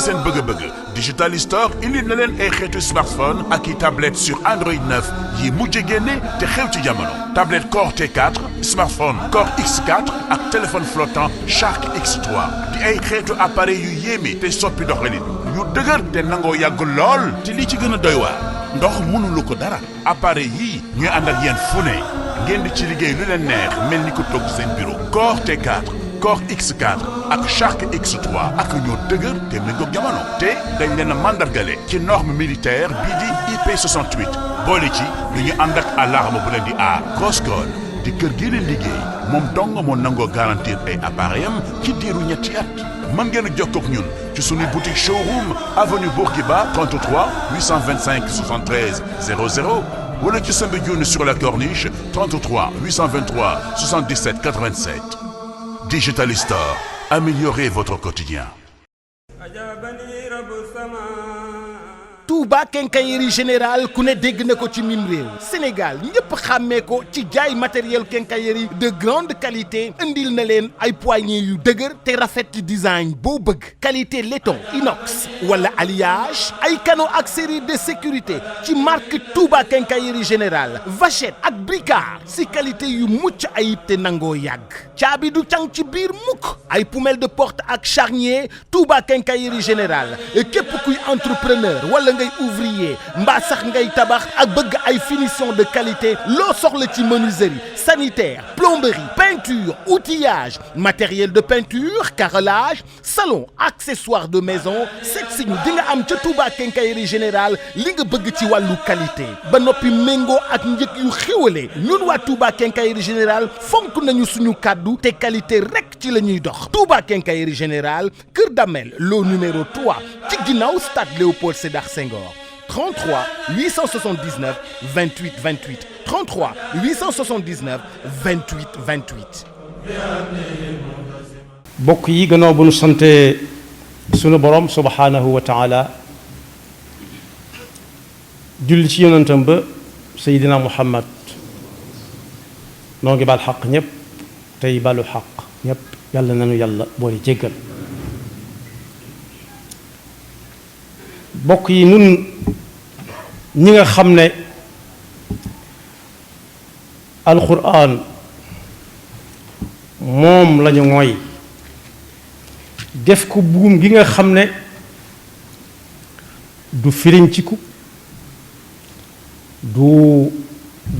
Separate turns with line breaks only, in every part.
seen bëgg-bëgg Digital Store indi na leen ay xeetu smartphone ak i tablette sur Android 9 yi mujj génne te xew ci jamono tablette Core T4 smartphone Core X4 ak téléphone flottant Shark X3 di ay xeetu appareil yu yéeme te soppi doxalin yu dëgër te nangoo yàgg lool te li ci gën a doy waar ndox mënulu ko dara appareil yii ñuy ànd ak yéen fu ne ngeen di ci liggéey lu leen neex mel ni ko toog seen bureau Core T4 Core X4 ak Shark X3 ak ñoo dëgër te méngoog jamono te dañ leen a mandargale ci norme militaire bii di IP68 boole ci lu ñu ànd ak alarme bu leen di aar Crosscall di kër gi leen liggéey moom dong moo nangoo garantir ay appareil am ci diiru ñetti at mën ngeen a jokkoo ak ñun ci suñu boutique showroom avenue Bourguiba 33 825 73 00 wala ci Soumbédioune sur la Corniche 33 823 77 87 Digital Store, améliorez votre quotidien.
Touba Quincaillerie Générale ku ne dégg na ko ci mim réew Sénégal ñëpp xàmmee ko ci jaay matériel quincaillerie de grande qualité indil na leen ay poignées yu dëgër te rafet ci design boo bëgg qualité laiton inox wala alliage ay canaux ak série de sécurité ci marque Touba Quincaillerie Générale vachette ak bricard si qualité yu mucc ayib te nangoo yàgg caabi du cang ci biir mukk ay poumelle de porte ak charnier Touba Quincaillerie Générale képp kuy entrepreneur wala ngay ouvrier mbaa sax ngay tabax ak bëgg ay finition de qualité loo soxla ci menuiserie sanitaire plomberie peinture outillage matériel de peinture carrelage salon accessoires de maison seet si ñu di nga am ca Touba Quincaillerie Générale li nga bëgg ci wàllu qualité ba noppi méngoo ak njëg yu xéwale ñun waa Touba Quincaillerie Générale fonk nañu suñu kàddu te qualité rek ci la ñuy dox Touba Quincaillerie Générale Kër Damel loo numéro 3 ci ginnaaw stade Léopold Sédar Senghor 33 879 28 28 33 879 28 28.
bokk yi gannaaw bu nu sante sunu borom subhanahu wa taala julli ci yonentam ba Seydina Muhammad noo ngi baal xaq ñëpp tey balu xaq ñëpp yàlla nanu yàlla boole jéggal bokk yi nun ñi nga xam ne alquran moom lañu mooy def ko buum gi nga xam ne du firinciku du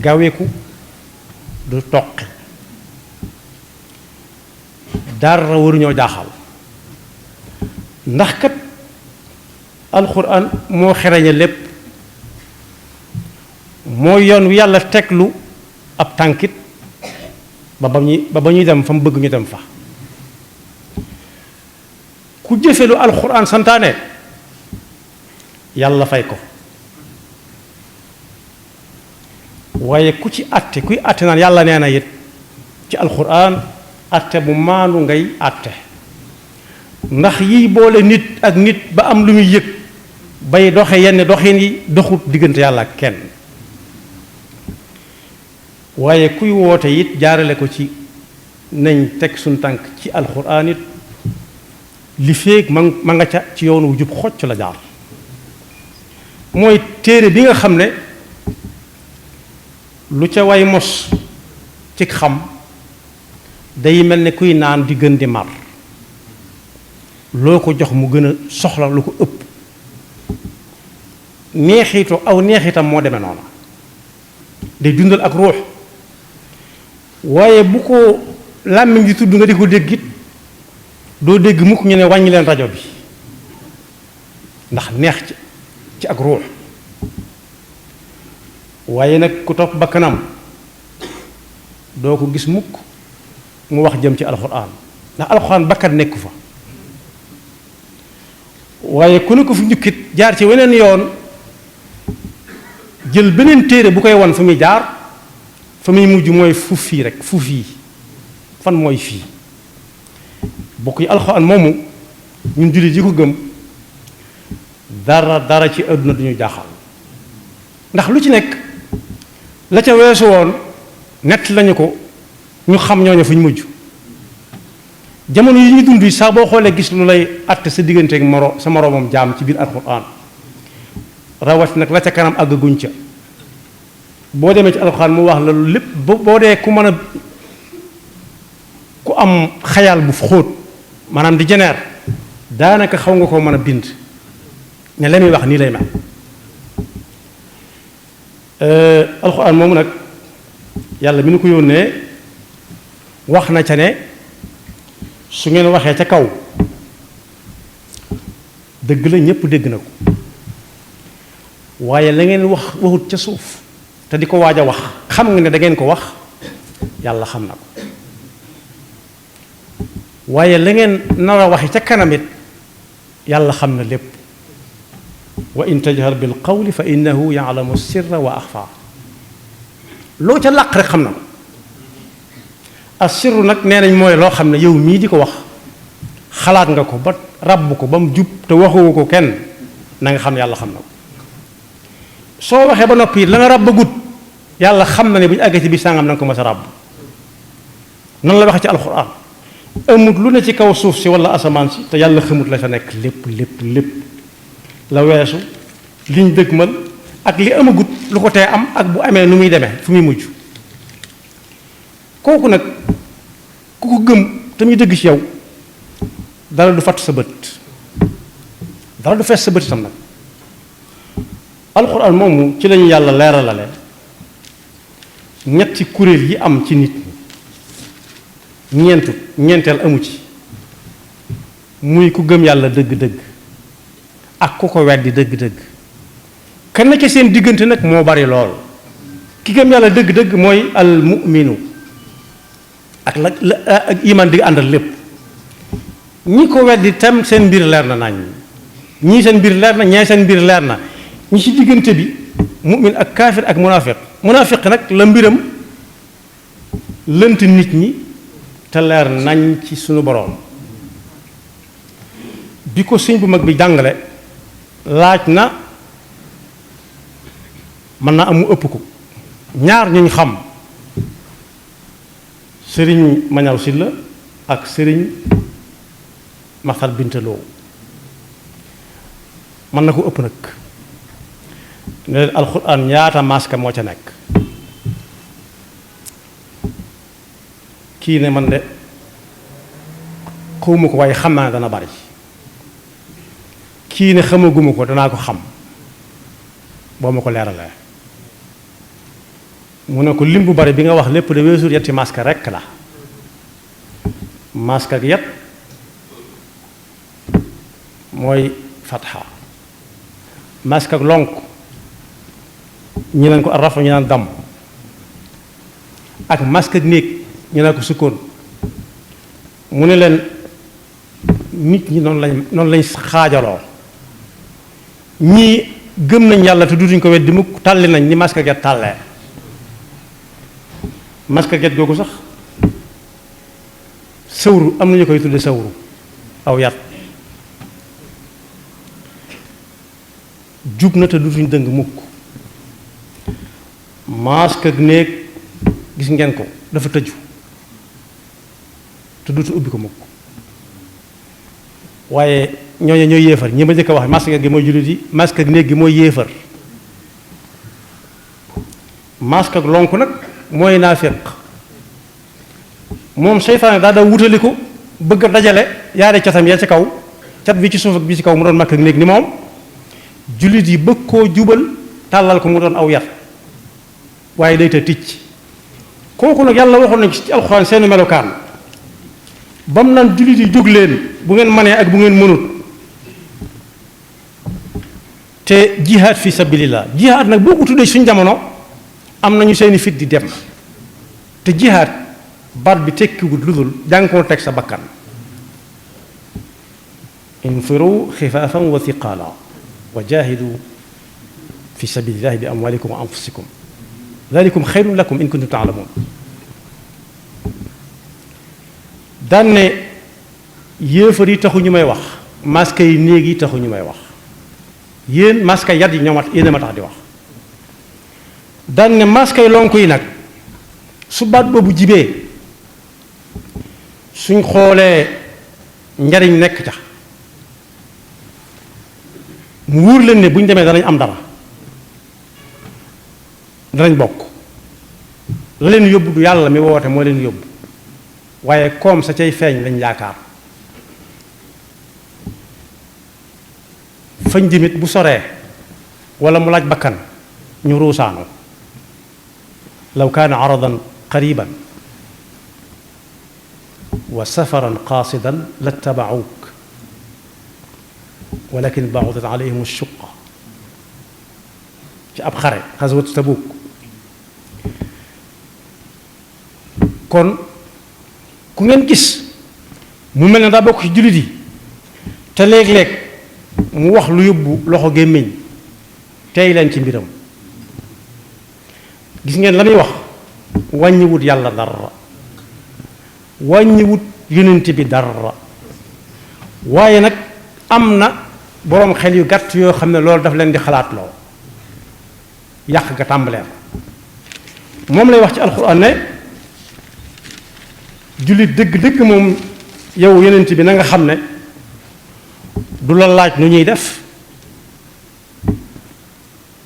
gaweku du toqi dara waruñoo jaaxal ndax kat alquran moo xereñe lépp mooy yoon wi yàlla teglu ab tànkit ba ba ñuy dem fa mu bëgg ñu dem fa ku jëfe lu alquran santaane yàlla fay ko waaye ku ci àtte kuy àtte naan yàlla nee na it ci alquran àtte bu maandu ngay àtte ndax yiy boole nit ak nit ba am lu muy yëg bay doxe yenn doxin yi doxut diggante yàlla ak kenn waaye kuy woote it jaarale ko ci nañ teg suñ tànk ci alxuraan it li féeg ma nga ca ci yoonu wu jub xocc la jaar mooy téere bi nga xam ne lu ca way mos ci xam day mel ne kuy naan di gën di mar loo ko jox mu gën a soxla lu ko ëpp neexitu aw neexitam moo demee noonu day dundal ak ruux waaye bu ko làmmiñ di tudd nga di ko dégg it doo dégg mukk ñu ne wàññi leen rajo bi ndax neex ci ak ruux waaye nag ku topp bakkanam doo ko gis mukk mu wax jëm ci alxuraan ndax alxuraan bakkan nekku fa waaye ku ne ko fu njukkit jaar ci weneen yoon jël beneen téere bu koy wan fa muy jaar fa muy mujj mooy fu fii rek fu fii fan mooy fii bokk yi alxuraan moomu ñun jullit yi ko gëm dara ci àdduna duñu jaaxal ndax lu ci nekk la ca weesu woon nett lañu ko ñu xam ñooñu fu ñu mujj jamono yi ñu dund yi sax boo xoolee gis lu lay àtte sa diggante ak sa moroomam jaam ci biir alxuraan rawat nag la ca kanam àggaguñ ca boo demee ci alxuraan mu wax la lu lépp boo dee ku mën a ku am xayal bu xóot maanaam di jeneer daanaka xaw nga koo mën a bind ne la muy wax nii lay mel alxuraan moomu nag yàlla mi nu ko yónnee wax na ca ne su ngeen waxee ca kaw dëgg la ñépp dégg na ko waaye la ngeen waxut ca suuf te di ko waaj a wax xam nga ne da ngeen ko wax yàlla xam na ko waaye la ngeen nar a waxe ca kanam it yàlla xam na lépp wa in tajhar bil qawli fa innahu ya'lamu sirra wa axfa loo ca làq rek xam na ko as-sirru nag nee nañ mooy loo xam ne yow mii di ko wax xalaat nga ko ba ràbb ko ba mu jub te waxoo ko kenn na nga xam ne yàlla xam na ko soo waxee ba noppi la nga ràbbagut yàlla xam na ne bu ñu àggee ci bi sàngam na nga ko mas a ràbb nan la waxee ci alxuraan amut lu ne ci kaw suuf si wala asamaan si te yàlla xamut la fa nekk lépp la weesu liñ dëgmal ak li amagut lu ko tee am ak bu amee nu muy demee fu muy mujj kooku nag ku ko gëm te muy dëgg ci yow dara du fatt sa bët dara du fees sa bët itam nag alxuraan moomu ci lañu yàlla leeralale ñetti kuréel yi am ci nit ñi ñeenteel amu ci muy ku gëm yàlla dëgg-dëgg ak ku ko weddi dëgg-dëgg kenn ci seen diggante nag moo bari lool ki gëm yàlla dëgg-dëgg mooy al mu'minu ak ak iman di àndal lépp ñi ko weddi tam seen mbir leer na nañ ñii seen mbir leer na ñee seen mbir leer na ñi ci diggante bi mu'min ak kaafir ak munaafiq nag la mbiram lënt nit ñi te leer nañ ci suñu boroom bi ko sëñ bu mag bi jàngale laaj na mën naa am mu ëpp ko ñaar ñu xam sëriñ Mañaw Silla ak sëriñ Maxtar Bintaloo mën na ko ëpp nag ne leen alxuraan ñaata maska moo ca nekk kii ne man de xawma ko waaye xam naa ne dana bari kii ne xamaguma ko danaa ko xam boo ma ko leeralee mu ne ko lim bu bari bi nga wax lépp de weesu yetti maska rekk la maska ak yet mooy fatxa maska ak lonk ñu naan ko arrafa ñu naan dam ak maska ak néeg ñu naan ko sukkoon mu ne leen nit ñi noonu lañ xaajaloo ñii gëm nañ yàlla te dutuñ ko weddi mukk tàlli nañ ni maska get tàllee maska get googu sax sawru am nañu koy tudde sawru aw yat jub na te dutuñ dëng mukk maska ak néeg gis ngeen ko dafa tëju te dutu ubbi ko mukk waaye ñooñu ñooy yéefar ñi ma njëkk a wax maska gi mooy jullit yi maska ak néeg gi mooy yéefar maska ak lonk nag mooy naafiq moom seytaane daa daa wutali ko bëgg a dajale yaare catam ya ca kaw cat bi ci suuf ak bi ci kaw mu doon maska ak néeg ni moom jullit yi bëgg koo jubal tàllal ko mu doon aw yar waaye day ta ticc kooku nag yàlla waxoon nañ ci alxuraan seenu melokaan ba mu naan jullit yi jóg leen bu ngeen manee ak bu ngeen mënut te jihaad fi sabilillah jihaad nag boo ko tuddee suñ jamono am nañu seeni fit di dem te jihaad baat bi tekkiwut lu dul jàngkoon teg sa bakkan infiru xifaafan wa thiqaala wa jaahidu fi sabilillahi bi amwalikum wa anfusikum dalikum xayrun lakum in kuntum taalamuun daan ne yéefar yi taxu ñu may wax maska yi néeg yi taxu ñu may wax yéen maska yat yi ñoomat yéen a ma tax di wax daan ne maska yi lonk yi nag su baat boobu jibee suñ xoolee njariñ nekk ca mu wóor leen ne bu ñu demee danañ am dara danañ bokk la leen yóbbu du yàlla mi woote moo leen yóbbu waaye koom sa cay feeñ lañ yaakaar fañ jëmit bu soree wala mu laaj bakkan ñu ruusaanu law kaana aradan qariban wa safaran qaasidan lattaba'uuk walakin ba'udat alayhim ash-shuqqa ci ab xare xaswatu Tabuuk kon ku ngeen gis mu mel ne daa bokk ci jullit yi te léeg-léeg mu wax lu yóbbu loxo gémmiñ tey leen ci mbiram gis ngeen la muy wax wàññiwut yàlla dara wàññiwut yonent bi dara waaye nag am na boroom xel yu gàtt yoo xam ne loolu daf leen di xalaat loo yàq ga tàmbalee moom lay wax ci alxuraan ne jullit dëgg-dëgg moom yow yonent bi na nga xam ne du la laaj nu ñuy def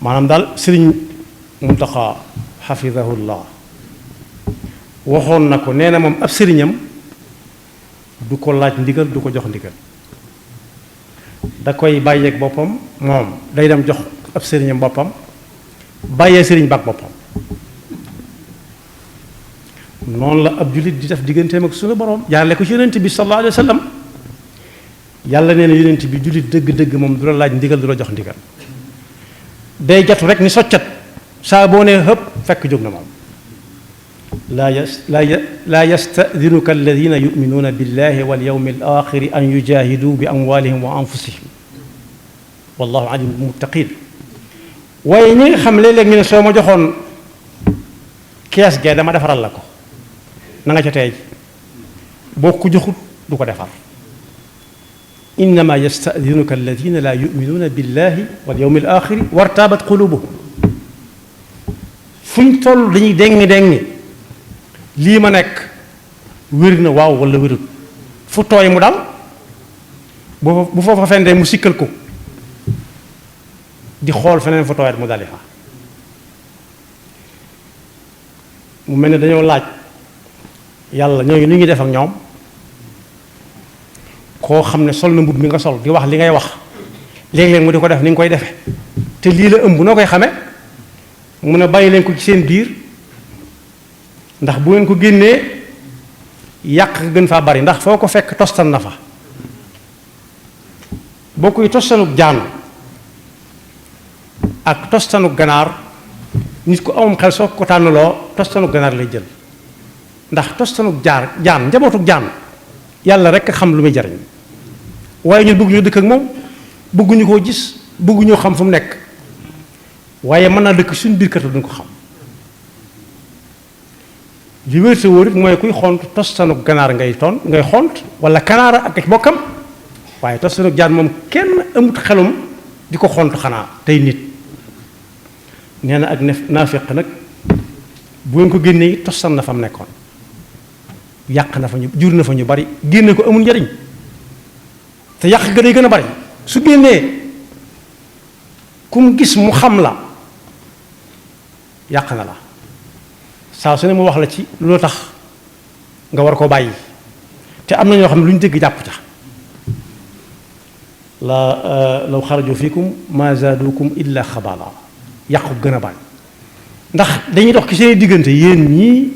maanaam daal sëriñ Muntaxa xafidahullah waxoon na ko nee na moom ab sëriñam du ko laaj ndigal du ko jox ndigal da koy bàyyeeg boppam moom day dem jox ab sëriñam boppam bàyyee sëriñ bak boppam noonu la ab jullit di def digganteem ak suñu borom jaarale ko ci yonent bi sallallahu alayhi wa sallam yàlla nee na yonent bi jullit dëgg-dëgg moom du la laaj ndigal du la jox ndigal day jatu rek ni soccat saa boo nee hëpp fekk jóg na moom laa yastadinuka alladina yuminuuna billahi wal yawmi al axiri an yujahidu bi amwalihim wa anfusihim wallahu alim bil muttaqin waaye ñi nga xam léeg-léeg ñu ne soo ma joxoon kees gee dama defaral la ko na nga ca teey boo ko joxut du ko defar innama yastadinuka alladina laa yuminuuna billahi wal yawmi al axiri wartaabat qulubuhum fuñ toll dañuy dengi lii ma nekk wér na waaw wala wérut fu tooy mu dal bu foofa fendee mu sikkal ko di xool feneen fu tooyat mu dali fa mu mel ne dañoo laaj yàlla ñooñu ni ñuy def ak ñoom koo xam ne sol na mbub mi nga sol di wax li ngay wax léeg-léeg mu di ko def ni nga koy defe te lii la ëmb noo koy xame mun a bàyyi leen ko ci seen biir ndax bu ngeen ko génnee yàq gën faa bari ndax foo ko fekk tostan na fa boo koy tostanuk jaan ak tostanuk ganaar nit ku amum xel soo ko tànnaloo tostanuk ganaar lay jël ndax tostanuk jaan njabootuk jaan yàlla rekk xam lu muy jariñ waaye ñun bëgg ñu dëkk ak moom bëgguñu koo gis bëgguñu xam fu mu nekk waaye mën naa dëkk suñu biir kër duñ ko xam li wér sa wóor it mooy kuy xont tostanuk ganaar ngay xont wala kanaara ak bokkam waaye tostanuk jaan moom kenn amut xelum di ko xont xanaa tey nit nee na ak naafiq nag bu ngeen ko génnee tostan na fa mu nekkoon yàq na fa ñu jur na fa ñu bari génne ko amul njariñ te yàq ga day gën a bari su génnee ku mu gis mu xam la yàq na la saa su ne mu wax la ci lu tax nga war koo bàyyi te am na ñoo xam ne lu ñu dégg jàpp ca law xaraju fiikum ma zaadukum illa xabala yàqu gën a bari ndax dañuy dox ci seen diggante yéen ñii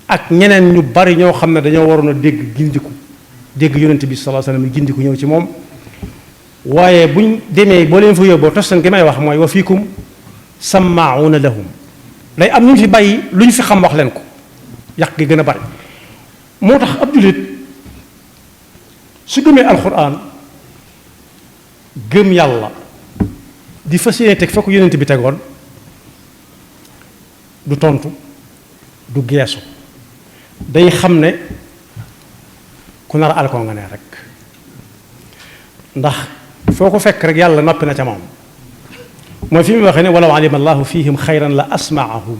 ak ñeneen ñu bari ñoo xam ne dañoo waroon a dégg gindiku dégg yonent bi sallallahu alayhi wasallam gindiku ñëw ci moom waaye buñ demee boo leen fa yóbboo tostan gi may wax mooy wa fiikum sammaa'uuna lahum day am ñu fi bàyyi lu ñu fi xam wax leen ko yàq gi gën a bari moo tax ab jullit su gëmee alxuraan gëm yàlla di fas yéene teg fekk yonent bi tegoon du tontu du geesu day xam ne ku nar a alkoo nga ne rek ndax foo ko fekk rek yàlla noppi na ca moom mooy fi mu waxee ne walaw alima allahu fihim xayran la asmaahum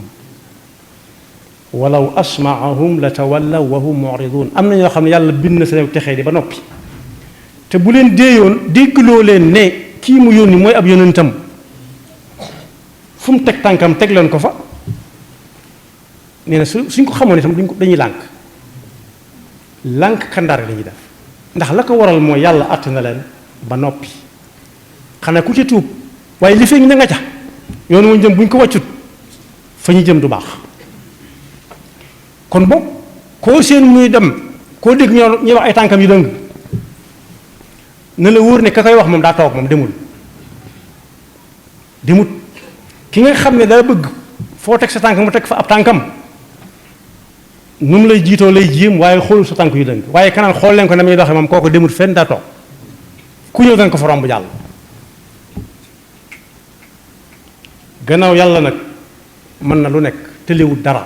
walaw asmaahum la tawallaw wa hum muridun am na ñoo xam ne yàlla bind na seen texee di ba noppi te bu leen déeyoon déggloo leen ne kii mu yónni mooy ab yónnentam fu mu teg tànkam teg leen ko fa nee na suñ ko xamoon itam dañuy lànk kandaare la ñuy def ndax la ko waral mooy yàlla àtt na leen ba noppi xanaa ku ci tuub waaye li fekk ña nga ca yoonu mu jëm buñ ko wàccut fa ñu jëm du baax kon boog koo seen muy dem koo dégg ñuy wax ay tànkam yu dëng na la wóor ne ka koy wax moom daa toog moom demut ki nga xam ne daa bëgg foo teg sa tànk mu teg fa ab tànkam nu mu lay jiitoo lay jéem waaye xoolul sa tànk yu dëng waaye kanaan xool leen ko na muy doxee moom kooku demut fenn daa toog ku ñëw danga ko fa romb jàll gannaaw yàlla nag mën na lu nekk tëlewut dara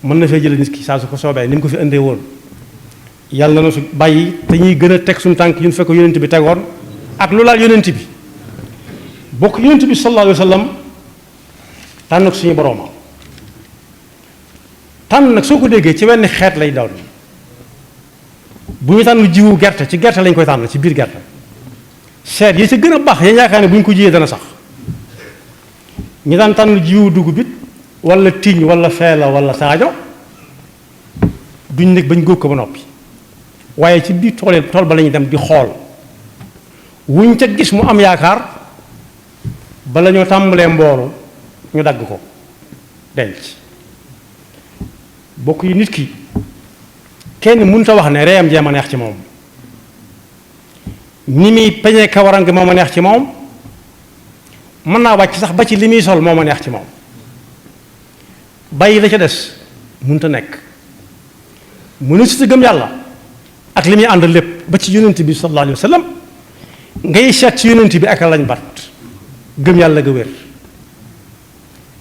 mën na fee jële nit ki saa su ko soobee ni mu ko fi indee woon yàlla na su bàyyi te ñuy gën a teg suñu tànk yu ñu fekk yonent bi tegoon ak lu laal yonent bi bokk yonent bi sallallahu alayhi wa sallam tànn ko suñu borooma tànn nag soo ko déggee ci wenn xeet lay doon bu ñu tànn jiwu gerte ci gerte lañ koy tànn ci biir gerte seet yi ci gën a baax ya yaakaar ne bu ñu ko jiyee dana sax ñi daan tànn jiwu dugub it wala tiiñ wala feela wala saajo duñ nekk bañ góob ko ba noppi waaye ci biir tool ba lañuy dem di xool wuñ ca gis mu am yaakaar bala ñoo tàmbalee mboolu ñu dagg ko denc bokk yi nit ki kenn mënut a wax ne reyam jéem a neex ci moom ni muy peñee kawaram gi moo ma neex ci moom mën naa wàcc sax ba ci li muy sol moo ma neex ci moom bàyyi la ca des mënut a nekk mënu si gëm yàlla ak li muy ànd lépp ba ci yonent bi sallallahu alayhi wa sallam ngay seet ci yonent bi ak lañ bat gëm yàlla ga wér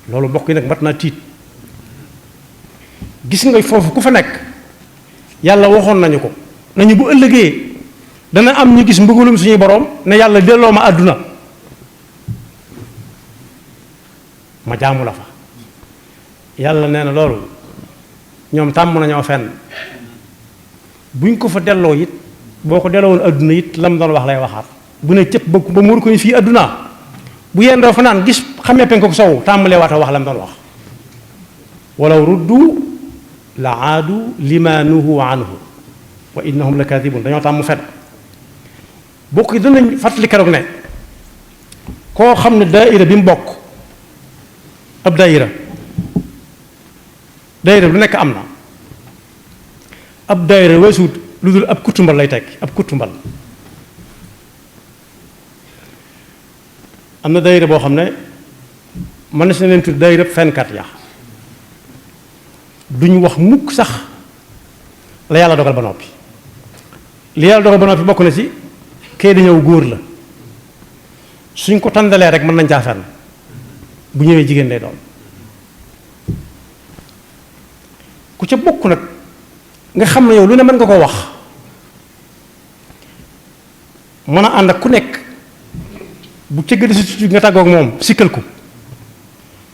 loolu mbokk yi nag mat naa tiit gis nga foofu ku fa nekk yàlla waxoon nañu ko nañu bu ëllëgee dana am ñu gis mbëggalum suñuy boroom ne yàlla delloo ma àdduna ma jaamu la fa yàlla nee na loolu ñoom tàmm nañoo fenn buñ ko fa delloo it boo ko delloo woon àdduna it lam doon wax lay waxaat bu ne cëpp ba muur ko ni fii àdduna bu yendoo fa naan gis xamee penku ko sow tàmbalee waata wax lam doon wax walaw ruddu la aadu lima nuhu anhu wa innahum la kadibun dañoo tàmm fen bokk yi danañ fàttali keroog ne koo xam ne daayira bi mu bokk ab daayira lu nekk am na ab daayira weesuut lu dul ab kutumbal lay tekki ab kutumbal am na daayira boo xam ne mën na si leen tudd daayira fenkat ya duñ wax mukk sax la yàlla dogal ba noppi li yàlla dogal ba noppi bokk na ci kay dañëw góor la suñ ko tàndalee rek mën nañ caa fenn bu ñëwee jigéen lay doon ku ca bokk nag nga xam ne yow lu ne mën nga ko wax mën a ànd ak ku nekk bu cëggadi si tuuti nga tàggoog moom sikkal ko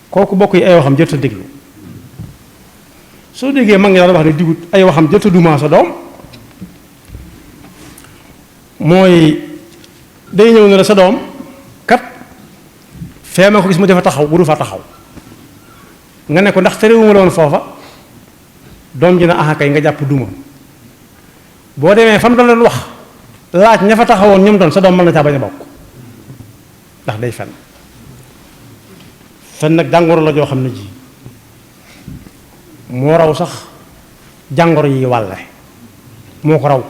kooku bokk yi ay waxam jot a déglu soo déggee mag ngi daal wax ne digut ay waxam jot a duma sa doom mooy day ñëw ne la sa doom kat fee ma ko gis mu defa taxaw bu du fa taxaw nga ne ko ndax terewuma la woon foofa doom ji na aha kay nga jàpp duma boo demee fam doon wax laaj ña fa taxawoon ñoom doon sa doom mën na caa bañ a bokk ndax day fen nag jàngoro la joo xam ne ji moo raw sax jàngoro yi wàlle moo ko raw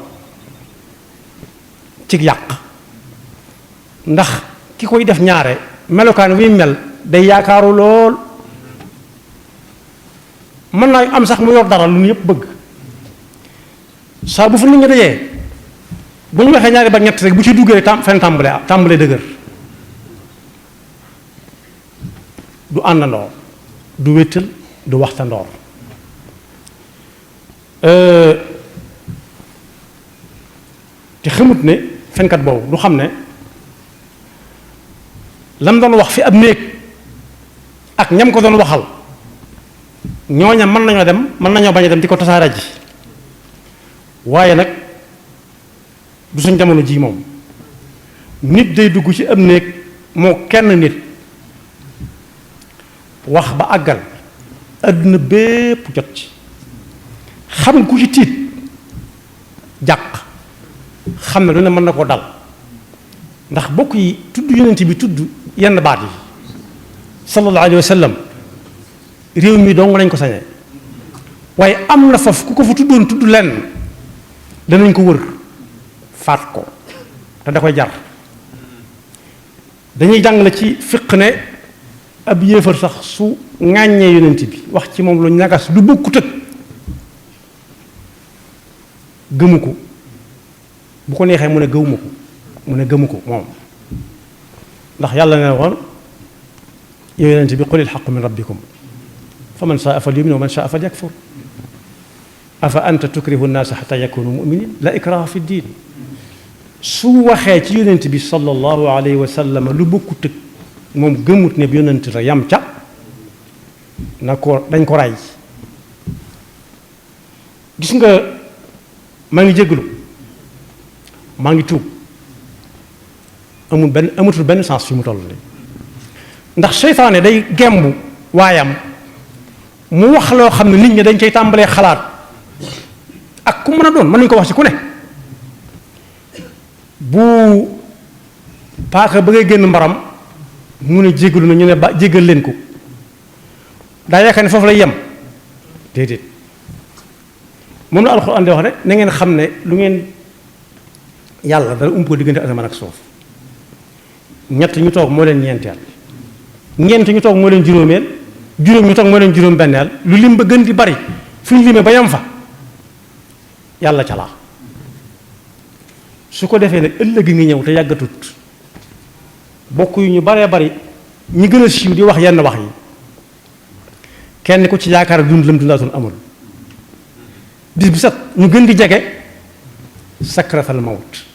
cig yàq ndax ki koy def ñaare melokaan wi mel day yaakaaru lool mën naa am sax mu yor dara lu ñu yëpp bëgg saa bu fu nit ñi dajee bu ñu waxee ñaari ba ñett rek bu ci duggee fen tàmbalee dëgër du àndandoo du wéttal du waxtandoor te xamut ne fenkat boobu du xam ne lam doon wax fi ab néeg ak ñam ko doon waxal ñooña mën nañoo dem mën nañoo bañ a dem di ko tasaara ji waaye nag du suñ jamono ji moom nit day dugg ci am néeg moo kenn nit wax ba àggal àdduna bépp jot ci xam ku ci tiit jàq xam ne lu ne mën na koo dal ndax bokk yi tudd yonent bi tudd yenn baat yi sallallahu alayhi wa sallam réew mi dong lañ ko sañee waaye am na foofu ku ko fa tuddoon tudd lenn danañ ko wër faat ko te da koy jar dañuy jàngale ci fiq ne ab yéefar sax su ŋàññee yonent bi wax ci moom lu ñagas lu bokkut ak gëmu ko bu ko neexee mu ne gëwuma ko mu ne gëmu ko moom ndax yàlla ne woon yow yonent bi qulil haqqu min rabbikum fa man saa falyu'min wa man saa falyakfur afa anta tukrihu nnaasa hatta yakunu mu'minin la ikraha fi ddin su waxee ci yonent bi sallallahu alayhi wa sallam lu bokkut ak moom gëmut ne yonent la yam ca na ko dañ ko ray gis nga maa ngi jégalu maa ngi tuub amatul benn sens fi mu toll nii ndax seytaane day gembu waayam mu wax loo xam ne nit ñi dañ cay tàmbalee xalaat ak ku mën a doon mën nañu ko wax ci ku ne bu paaka ba ngay génn mbaram mu ne jégalu na ñu ne ba jégal leen ko daa yaakaar ne foofu lay yem déedéet moom la alxuraan di wax ne na ngeen xam ne lu ngeen yàlla dara ump ko diggante asamaan ak suuf ñett ñu toog moo leen ñeenteel ñeent ñu toog moo leen juróomeel juróom ñu toog moo leen juróom benneel lu lim ba gën di bari fu ñu limee ba yam fa yàlla ca laa su ko defee nag ëllëg ngi ñëw te yàggatut bokk yu ñu baree bari ñi gën a siiw di wax yenn wax yi kenn ku ci yaakaar dund lam dundaatoon amul bis bu set ñu gën di jege sakratal mawt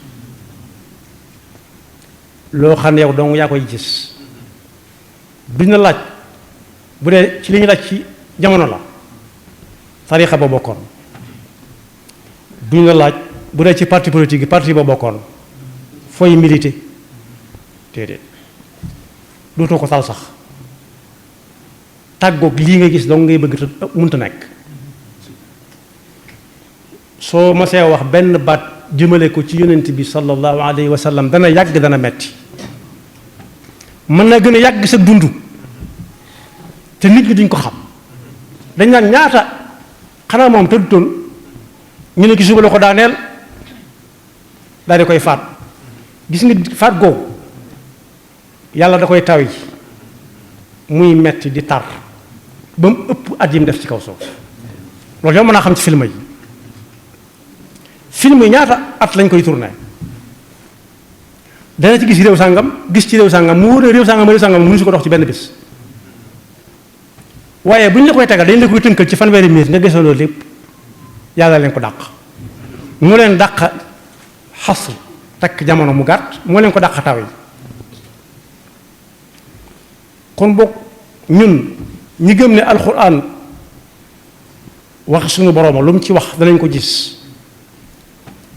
loo xam ne yow dong yaa koy gis duñ la laaj bu dee ci li ñu laaj ci jamono la tarixa ba bokkoon duñ la laaj bu dee ci parti politique yi parti ba bokkoon fooy milité déedéet dootoo ko tal sax tàggoog lii nga gis dong ngay bëgg te mënta nekk soo ma see wax benn baat jëmale ko ci yonent bi sallallahu alayhi wa sallam dana yàgg dana metti mën na gën a yàgg sa dund te nit ñi duñ ko xam dañ naan ñaata xanaa moom tëddutoon ñu ne gisuba la ko daaneel daal di koy faat gis nga faat googu yàlla da koy taw yi muy metti di tar ba mu ëpp at yi mu def ci kaw suuf loolu yow mën naa xam ci film yi film yi ñaata at lañ koy tourné dana ci gis réew sàngam gis ci réew sàngam mu wóor réew sàngam mënu si ko dox ci benn bis waaye bu ñu la koy tegal dañ la koy tënkal ci fanweeri minute nga gisoo loolu lépp yàlla leen ko dàq mu leen dàq xasr takk jamono mu gàtt moo leen ko dàq taw yi kon boog ñun ñi gëm ne alxuraan wax suñu borooma lu mu ci wax danañ ko gis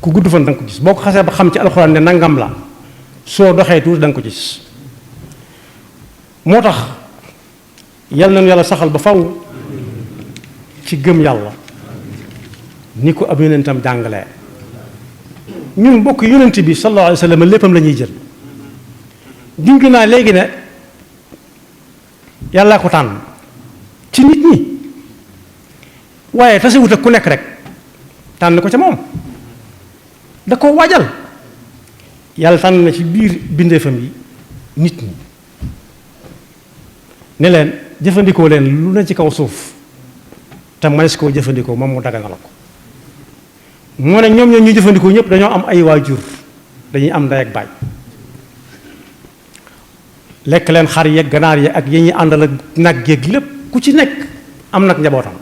ku gudd fan da nga ko gis boo ko xasee ba xam ci alxuraan ne nangam la soo doxee tuuti da nga ko gis moo tax yal nañu yàlla saxal ba faw ci gëm yàlla ni ko ab yonentam jàngalee ñun bokk yonent bi sallallahu alayhi wa sallam léppam la ñuy jël junj naa léegi ne yàllaa ko tànn ci nit ñi waaye tasewut ak ku nekk rek tànn ko ca moom da ko waajal yàlla tànn na ci biir bindeefam yi nit ñi ne leen jëfandikoo leen lu ne ci kaw suuf te manes koo jëfandikoo moom mu daganal ko moo ne ñoom ñu jëfandikoo ñëpp dañoo am ay waajur dañuy am ndey ak baay lekk leen xar yeeg ganaar yi ak yi ñuy àndal ak nag yeeg lépp ku ci nekk am nag njabootam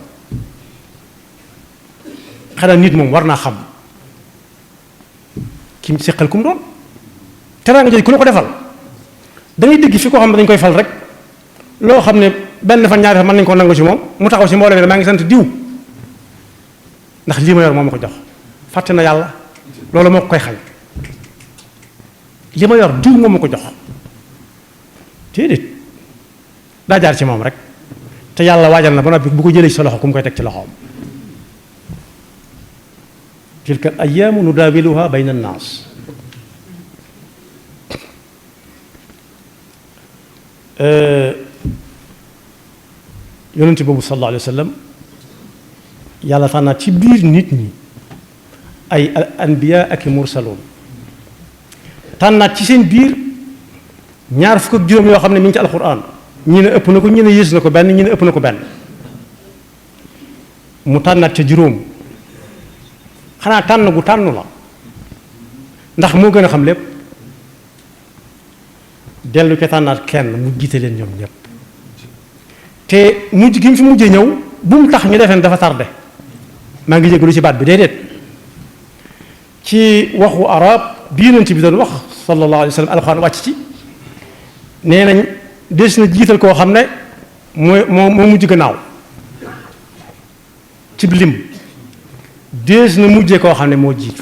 xanaa nit moom war naa xam ki mu séqal ku mu doon teraanga jooju ku la ko defal da ngay dégg fi koo xam ne dañ koy fal rek loo xam ne benn fan ñaari fan mën nañu ko nangu ci moom mu taxaw ci mbooloo mi maa ngi sant diw ndax lii ma yor moo ma ko jox fàtte na yàlla loolu moo ko koy xañ li ma yor diw moom ma ko jox déedéet daa jaar ci moom rek te yàlla waajal na ba noppi bu ko jëlee ci sa loxo ku mu koy teg ci loxoom. tilka al ayyaamu nudaawiluhaa bayna an-naas. yonent boobu sallallahu alayhi wa sallam yàlla tànnaat ci biir nit ñi ay anbiya ak i mursaloon tànnaat ci seen biir ñaar fukk ak juróom yoo xam ne mi ngi ci alquran ñi ne ëpp na ko ñi ne yées na ko benn ñi ne ëpp na ko benn mu tànnaat ca juróom xanaa tànn gu tànn la ndax moo gën a xam lépp dellu ca tànnaat kenn mu jiite leen ñoom ñëpp te mujj gi mu fi mujjee ñëw bu mu tax ñu defeen dafa tardé maa ngi jégalu ci baat bi déedéet ci waxu arab bii yonent bi doon wax sallallahu alayhi wa sallam alxuraan wàcc ci nee nañ des na jiital koo xam ne moo mujj gannaaw ci lim des na mujjee koo xam ne moo jiitu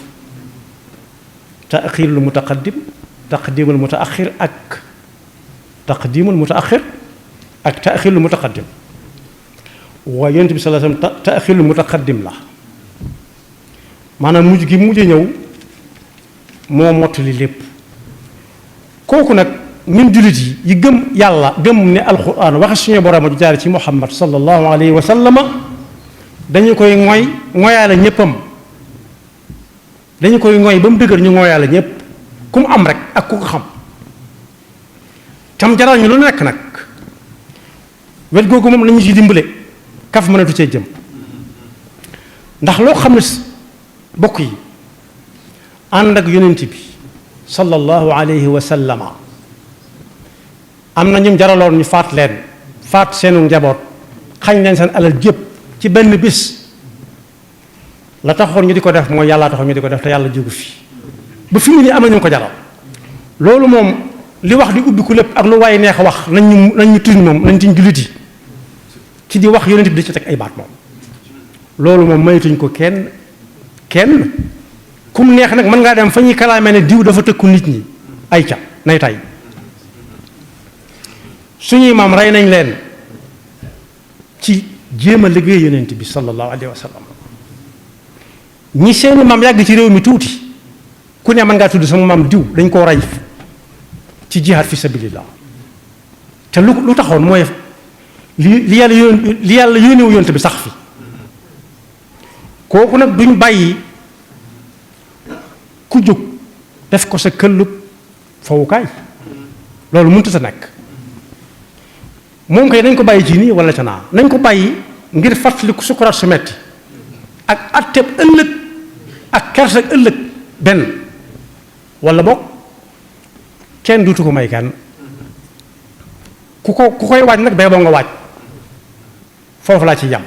taaxirul mutaqaddim taqdimul mutaaxir ak taqdimul mutaaxir ak taaxirul mutaqaddim waaye yonent bi sallallahu alayhi wa sallam taaxirul mutaqaddim la maanaam mujj gi mujj ñëw moo mottali lépp kooku nag ñun jullit yi gëm yàlla gëm ne alquran waxe suñu borom ju jaar ci muhammad sallallahu alayhi wa sallama dañu koy ngoyaale ñëppam dañu koy ngoy ba mu dëgër ñu ngoyaale ñëpp ku mu am rek ak ku ko xam tam jaral ñu lu nekk nag wet googu moom lañu ci dimbale kaf mënatu cee jëm ndax loo xam ne bokk yi ànd ak yonent bi sallallahu alayhi wa sallama am na ñum jaraloon ñu faat leen faat seenu njaboot xañ leen seen alal jépp ci benn bis la taxoon ñu di ko def mooy yàllaa taxoon ñu di ko def te yàlla jógu fi ba fi mu ni am na ñu ko jaral loolu moom li wax di ubbi ku lépp ak lu waaye neex a wax nañ ñu tuñ moom nañ tuñ jullit yi ci di wax yonent bi di ci teg ay baat moom loolu moom maytuñ ko kenn kum neex nag mën ngaa dem fa ñuy kalaame ne diw dafa tëkku nit ñi ay ca nay tay suñuy maam rey nañ leen ci jéem a liggéey yonent bi sallallahu alayhi wa sallam ñi seeni maam yàgg ci réew mi tuuti ku ne mën ngaa tudd sama maam diw dañ koo rey ci jihaad fi sabilillah te lu taxoon mooy li yàlla yónnewu yonent bi sax fi kooku nag duñ bàyyi ku jóg def ko sa këllub fawukaay loolu mënut sa nekk moom kay nañ ko bàyyi ci nii wala ca naa nañ ko bàyyi ngir fàttali ku sukuraat su metti ak atteb ëllëg ak kersa ak ëllëg benn wala boog kenn duutu ko may kenn ku koy waaj nag bay boo nga waaj foofu laa ci yam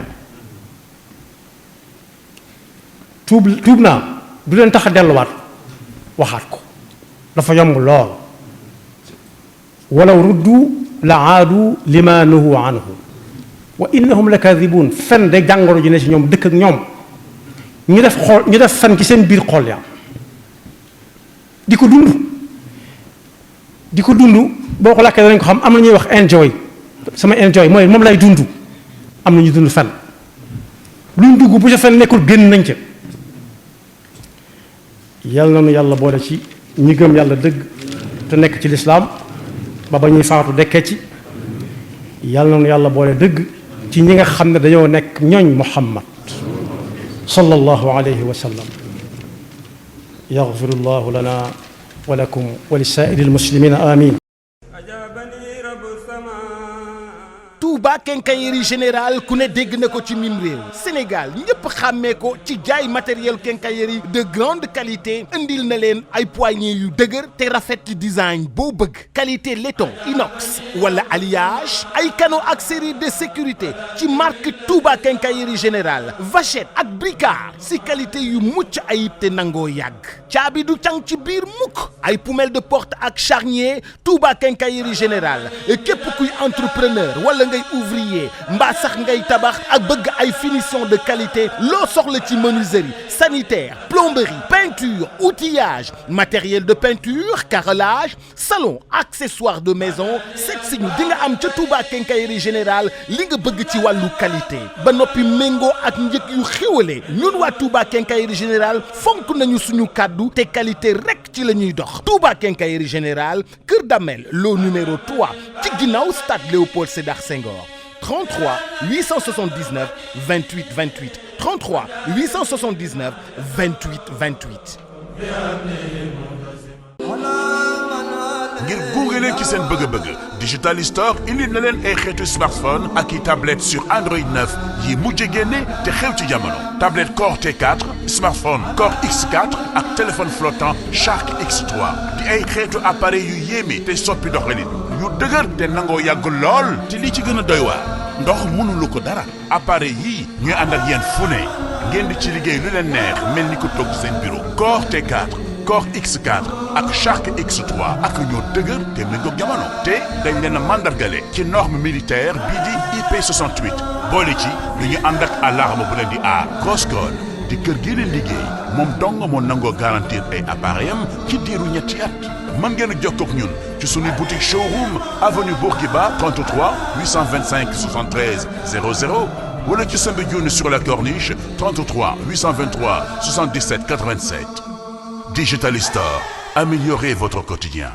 tuub naa du leen tax a delluwaat waxaat ko dafa yomb lool walaw ruddu la aadu lima nuhu anhu wa innahum la kadibun fen de jàngoro ji ne ci ñoom dëkk ak ñoom ñu def fen ci seen biir xol ya di ko dund boo ko làkkee danañ ko xam am na ñuy wax enjoy sama enjoy mooy moom lay dund am na ñu dund fen luñ dugg bu ca fen nekkul génn nañ ca yal na nu yàlla boole ci ñi gëm yàlla dëgg te nekk ci lislaam ba ñuy faatu dekkee ci yal na nu yàlla boole dëgg ci ñi nga xam ne dañoo nekk ñooñ muhammad sallallahu alayhi wa sallam yaghfirullahu lana wa lakum wa li saa'iril muslimina amin
Touba Quincaillerie Générale ku ne dégg na ko ci mim réew Sénégal ñëpp xàmmee ko ci jaay matériel quincaillerie de grande qualité indil na leen ay poignées yu dëgër te rafet ci design boo bëgg qualité laiton inox wala alliage ay canaux ak série de sécurité ci marque Touba Quincaillerie Générale vachette ak bricard si qualité yu mucc ayib te nangoo yàgg caabi du cang ci biir mukk ay poumelle de porte ak charnier Touba Quincaillerie Générale képp kuy entrepreneur wala nga ngay ouvrier mbaa sax ngay tabax ak bëgg ay finition de qualité loo soxla ci menuiserie sanitaire plomberie peinture outillage matériel de peinture carrelage salon accessoires de maison seet si ñu di nga am ca Touba Quincaillerie Générale li nga bëgg ci wàllu qualité ba noppi méngoo ak njëg yu xéwale ñun waa Touba Quincaillerie Générale fonk nañu suñu kàddu te qualité rek ci la ñuy dox Touba Quincaillerie Générale Kër Damel loo numéro 3 ci ginnaaw stade Léopold Sédar Senghor 33 879 28 28 33 879 28 28.
ngir gunge leen ci seen bëgg-bëgg Digital Store indi na leen ay xeetu smartphone ak i tablette sur Android 9 yi mujj génne te xew ci jamono tablette Core T4 smartphone Core X4 ak téléphone flottant Shark X3 di ay xeetu appareil yu yéeme te soppi doxalin yu dëgër te nangoo yàgg lool te li ci gën a doy waar ndox mënulu ko dara appareil yii ñuy ànd ak yéen fu ne ngeen di ci liggéey lu leen neex mel ni ko toog seen bureau Core T4 Core X4 ak Shark X3 ak ñoo dëgër te méngoog jamono te dañ leen a mandargale ci norme militaire bii di IP68 boole ci lu ñu ànd ak alarme bu leen di aar Crosscall di kër gi leen liggéey moom dong moo nangoo garantir ay appareil am ci diiru ñetti at mën ngeen a jokkoo ak ñun ci suñu boutique showroom avenue Bourguiba 33 825 73 00 wala ci Soumbédioune sur la Corniche 33 823 77 87 Digital Store, améliorez votre quotidien.